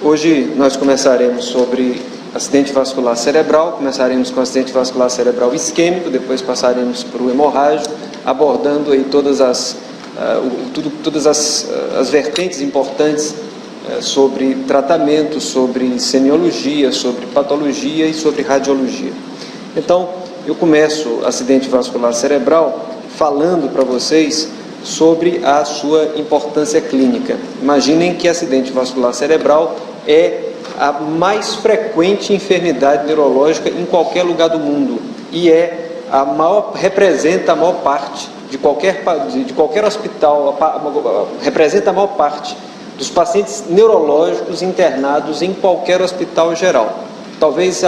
Hoje nós começaremos sobre acidente vascular cerebral, começaremos com acidente vascular cerebral isquêmico, depois passaremos para o hemorrágico, abordando aí todas as vertentes importantes sobre tratamento, sobre semiologia, sobre patologia e sobre radiologia. Então, eu começo acidente vascular cerebral falando para vocês sobre a sua importância clínica. Imaginem que acidente vascular cerebral é a mais frequente enfermidade neurológica em qualquer lugar do mundo e representa a maior parte de qualquer hospital, representa a maior parte dos pacientes neurológicos internados em qualquer hospital geral. Talvez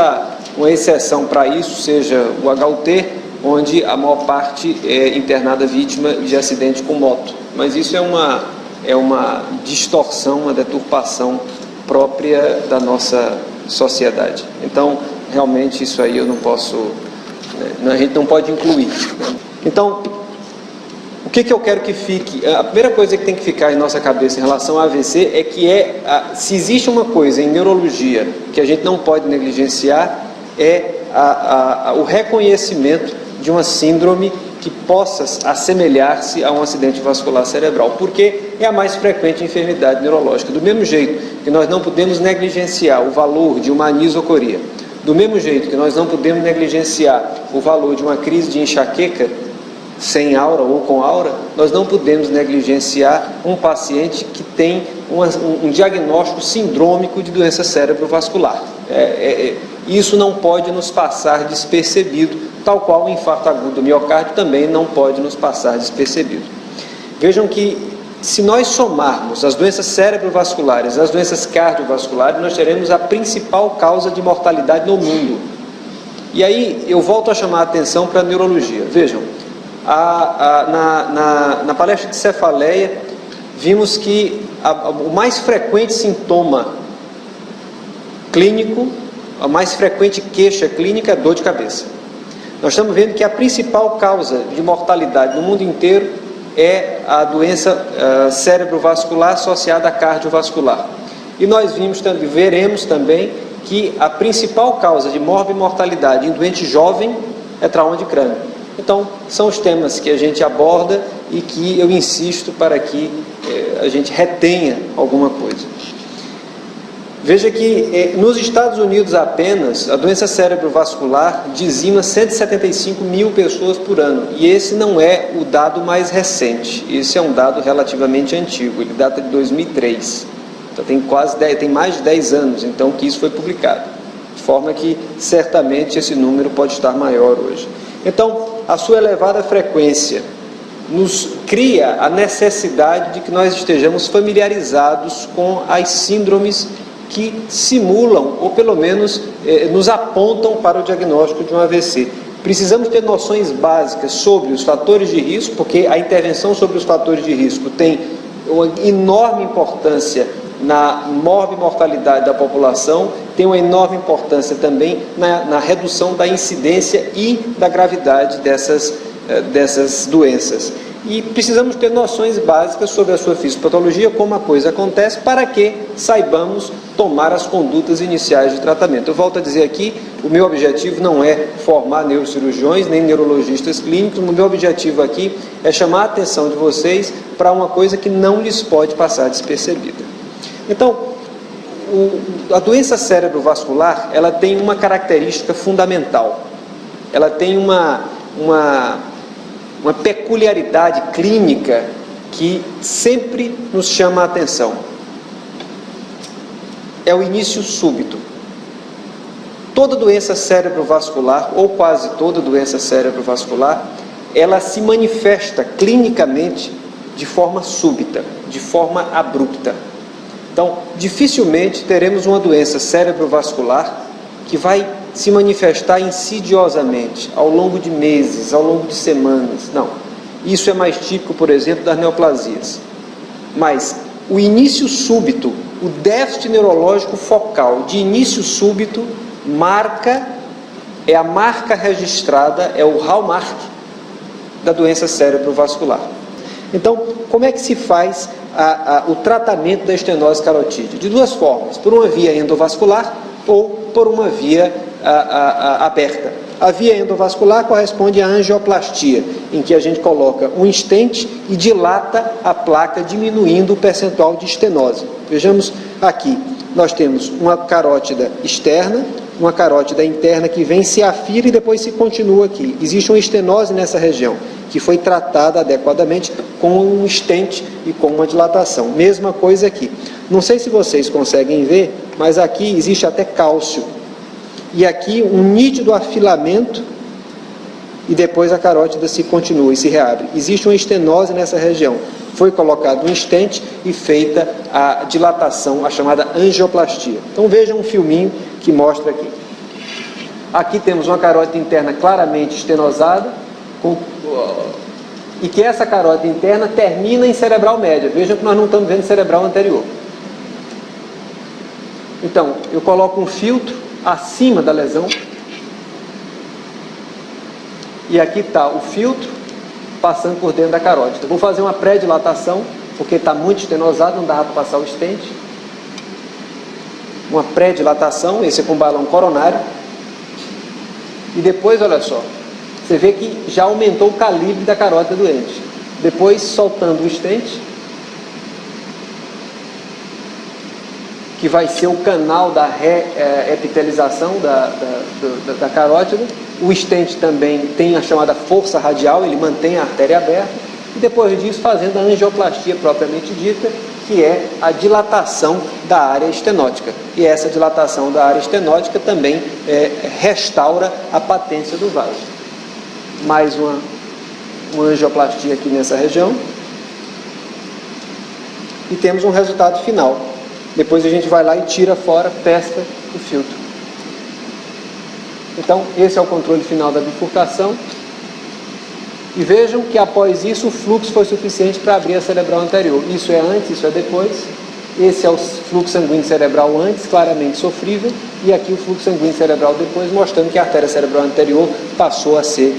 uma exceção para isso seja o HUT, onde a maior parte é internada vítima de acidente com moto. Mas isso é uma distorção, uma deturpação própria da nossa sociedade. Então, realmente, isso aí eu não posso, a gente não pode incluir. Então, o que eu quero que fique? A primeira coisa que tem que ficar em nossa cabeça em relação ao AVC é que se existe uma coisa em neurologia que a gente não pode negligenciar, é o reconhecimento de uma síndrome que possa assemelhar-se a um acidente vascular cerebral, porque é a mais frequente enfermidade neurológica. Do mesmo jeito que nós não podemos negligenciar o valor de uma anisocoria, do mesmo jeito que nós não podemos negligenciar o valor de uma crise de enxaqueca sem aura ou com aura, nós não podemos negligenciar um paciente que tem um diagnóstico sindrômico de doença cerebrovascular. Isso não pode nos passar despercebido, tal qual o infarto agudo do miocárdio também não pode nos passar despercebido. Vejam que, se nós somarmos as doenças cerebrovasculares às doenças cardiovasculares, nós teremos a principal causa de mortalidade no mundo. E aí eu volto a chamar a atenção para a neurologia. Vejam, na palestra de cefaleia, vimos que o mais frequente sintoma clínico, a mais frequente queixa clínica é dor de cabeça. Nós estamos vendo que a principal causa de mortalidade no mundo inteiro é a doença cerebrovascular associada à cardiovascular. E nós veremos também que a principal causa de morbimortalidade em doente jovem é trauma de crânio. Então, são os temas que a gente aborda e que eu insisto para que a gente retenha alguma coisa. Veja que nos Estados Unidos apenas, a doença cerebrovascular dizima 175 mil pessoas por ano. E esse não é o dado mais recente, esse é um dado relativamente antigo, ele data de 2003. Então tem mais de 10 anos então que isso foi publicado. De forma que certamente esse número pode estar maior hoje. Então, a sua elevada frequência nos cria a necessidade de que nós estejamos familiarizados com as síndromes que simulam, ou pelo menos nos apontam para o diagnóstico de um AVC. Precisamos ter noções básicas sobre os fatores de risco, porque a intervenção sobre os fatores de risco tem uma enorme importância na morbimortalidade da população, tem uma enorme importância também na redução da incidência e da gravidade dessas doenças. E precisamos ter noções básicas sobre a sua fisiopatologia, como a coisa acontece, para que saibamos tomar as condutas iniciais de tratamento. Eu volto a dizer aqui, o meu objetivo não é formar neurocirurgiões, nem neurologistas clínicos, o meu objetivo aqui é chamar a atenção de vocês para uma coisa que não lhes pode passar despercebida. Então, a doença cerebrovascular, ela tem uma característica fundamental. Ela tem uma peculiaridade clínica que sempre nos chama a atenção. É o início súbito. Toda doença cerebrovascular, ou quase toda doença cerebrovascular, ela se manifesta clinicamente de forma súbita, de forma abrupta. Então, dificilmente teremos uma doença cerebrovascular que vai se manifestar insidiosamente, ao longo de meses, ao longo de semanas. Não. Isso é mais típico, por exemplo, das neoplasias. Mas o início súbito, o déficit neurológico focal de início súbito, é a marca registrada, é o hallmark da doença cerebrovascular. Então, como é que se faz o tratamento da estenose carotídea? De duas formas, por uma via endovascular ou por uma via aberta. A via endovascular corresponde à angioplastia, em que a gente coloca um stent e dilata a placa, diminuindo o percentual de estenose. Vejamos aqui, nós temos uma carótida externa, uma carótida interna que vem, se afira e depois se continua aqui. Existe uma estenose nessa região, que foi tratada adequadamente com um stent e com uma dilatação. Mesma coisa aqui. Não sei se vocês conseguem ver, mas aqui existe até cálcio. E aqui um nítido afilamento e depois a carótida se continua e se reabre. Existe uma estenose nessa região. Foi colocado um stent e feita a dilatação, a chamada angioplastia. Então vejam um filminho que mostra aqui. Aqui temos uma carótida interna claramente estenosada, e que essa carótida interna termina em cerebral média. Vejam que nós não estamos vendo cerebral anterior. Então, eu coloco um filtro acima da lesão, e aqui está o filtro passando por dentro da carótida. Vou fazer uma pré-dilatação, porque está muito estenosado, não dá para passar o stent. Uma pré-dilatação, esse é com balão coronário, e depois, olha só, você vê que já aumentou o calibre da carótida doente. Depois, soltando o stent, que vai ser o canal da reepitelização da carótida. O stent também tem a chamada força radial, ele mantém a artéria aberta, e depois disso fazendo a angioplastia propriamente dita, que é a dilatação da área estenótica. E essa dilatação da área estenótica também restaura a patência do vaso. Mais uma angioplastia aqui nessa região. E temos um resultado final. Depois a gente vai lá e tira fora, pesca o filtro. Então, esse é o controle final da bifurcação. E vejam que após isso o fluxo foi suficiente para abrir a cerebral anterior. Isso é antes, isso é depois. Esse é o fluxo sanguíneo cerebral antes, claramente sofrível. E aqui o fluxo sanguíneo cerebral depois, mostrando que a artéria cerebral anterior passou a ser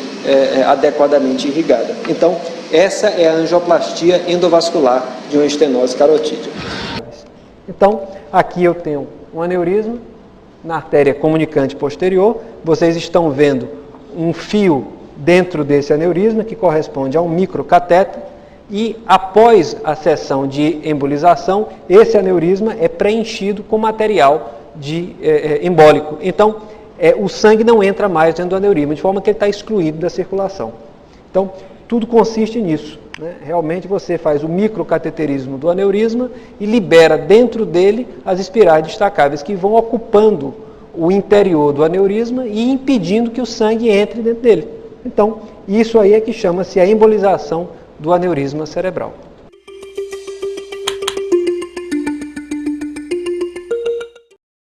adequadamente irrigada. Então, essa é a angioplastia endovascular de uma estenose carotídea. Então, aqui eu tenho um aneurisma na artéria comunicante posterior. Vocês estão vendo um fio dentro desse aneurisma que corresponde a um microcatéter, e após a sessão de embolização, esse aneurisma é preenchido com material embólico. Então, o sangue não entra mais dentro do aneurisma, de forma que ele está excluído da circulação. Então, tudo consiste nisso. Realmente você faz o microcateterismo do aneurisma e libera dentro dele as espirais destacáveis que vão ocupando o interior do aneurisma e impedindo que o sangue entre dentro dele. Então, isso aí é que chama-se a embolização do aneurisma cerebral.